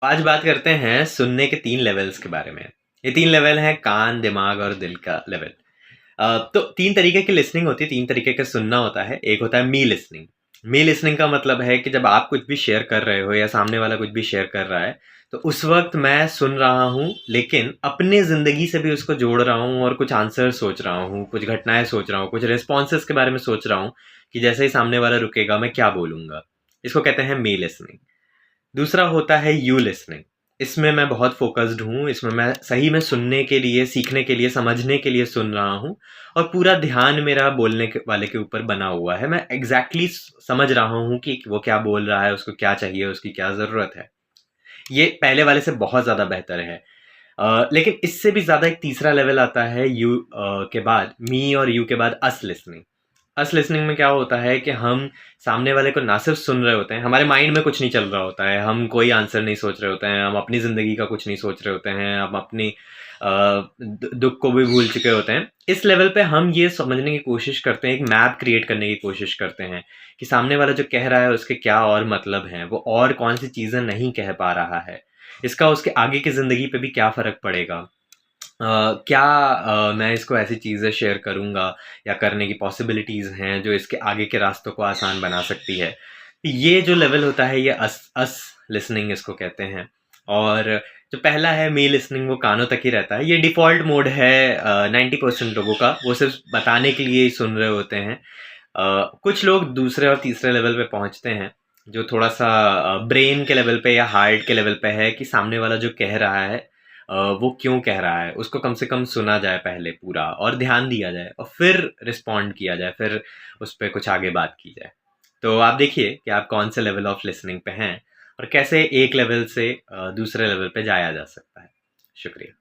आज बात करते हैं सुनने के 3 लेवल्स के बारे में। ये 3 लेवल हैं कान, दिमाग और दिल का लेवल। तो 3 तरीके की लिसनिंग होती है, 3 तरीके का सुनना होता है। एक होता है मी लिसनिंग। मी लिसनिंग का मतलब है कि जब आप कुछ भी शेयर कर रहे हो या सामने वाला कुछ भी शेयर कर रहा है, तो उस वक़्त मैं सुन रहा हूँ, लेकिन अपनी ज़िंदगी से भी उसको जोड़ रहा हूँ और कुछ आंसर सोच रहा हूँ, कुछ घटनाएँ सोच रहा हूँ, कुछ रिस्पॉन्सेज़ के बारे में सोच रहा हूँ कि जैसे ही सामने वाला रुकेगा, मैं क्या बोलूँगा। इसको कहते हैं मी लिसनिंग। दूसरा होता है यू लिसनिंग। इसमें मैं बहुत फ़ोकस्ड हूँ, इसमें मैं सही में सुनने के लिए, सीखने के लिए, समझने के लिए सुन रहा हूँ और पूरा ध्यान मेरा बोलने के वाले के ऊपर बना हुआ है। मैं एग्ज़ैक्टली समझ रहा हूँ कि वो क्या बोल रहा है, उसको क्या चाहिए, उसकी क्या ज़रूरत है। ये पहले वाले से बहुत ज़्यादा बेहतर है। लेकिन इससे भी ज़्यादा एक तीसरा लेवल आता है यू के बाद, मी और यू के बाद अस लिसनिंग। अस लिसनिंग में क्या होता है कि हम सामने वाले को ना सिर्फ सुन रहे होते हैं, हमारे माइंड में कुछ नहीं चल रहा होता है, हम कोई आंसर नहीं सोच रहे होते हैं, हम अपनी ज़िंदगी का कुछ नहीं सोच रहे होते हैं, हम अपनी दुख को भी भूल चुके होते हैं। इस लेवल पे हम ये समझने की कोशिश करते हैं, एक मैप क्रिएट करने की कोशिश करते हैं कि सामने वाला जो कह रहा है उसके क्या और मतलब हैं, वो और कौन सी चीज़ें नहीं कह पा रहा है, इसका उसके आगे की ज़िंदगी पे भी क्या फ़र्क पड़ेगा। क्या मैं इसको ऐसी चीज़ें शेयर करूँगा या करने की पॉसिबिलिटीज़ हैं जो इसके आगे के रास्तों को आसान बना सकती है। ये जो लेवल होता है ये अस अस लिसनिंग इसको कहते हैं। और जो पहला है मी लिसनिंग वो कानों तक ही रहता है। ये डिफ़ॉल्ट मोड है 90% लोगों का, वो सिर्फ़ बताने के लिए ही सुन रहे होते हैं। कुछ लोग दूसरे और तीसरे लेवल पे पहुँचते हैं, जो थोड़ा-सा ब्रेन के लेवल पे या हार्ट के लेवल पे है कि सामने वाला जो कह रहा है वो क्यों कह रहा है, उसको कम से कम सुना जाए पहले पूरा और ध्यान दिया जाए और फिर रिस्पॉन्ड किया जाए, फिर उस पे कुछ आगे बात की जाए। तो आप देखिए कि आप कौन से लेवल ऑफ लिसनिंग पे हैं और कैसे एक लेवल से दूसरे लेवल पे जाया जा सकता है। शुक्रिया।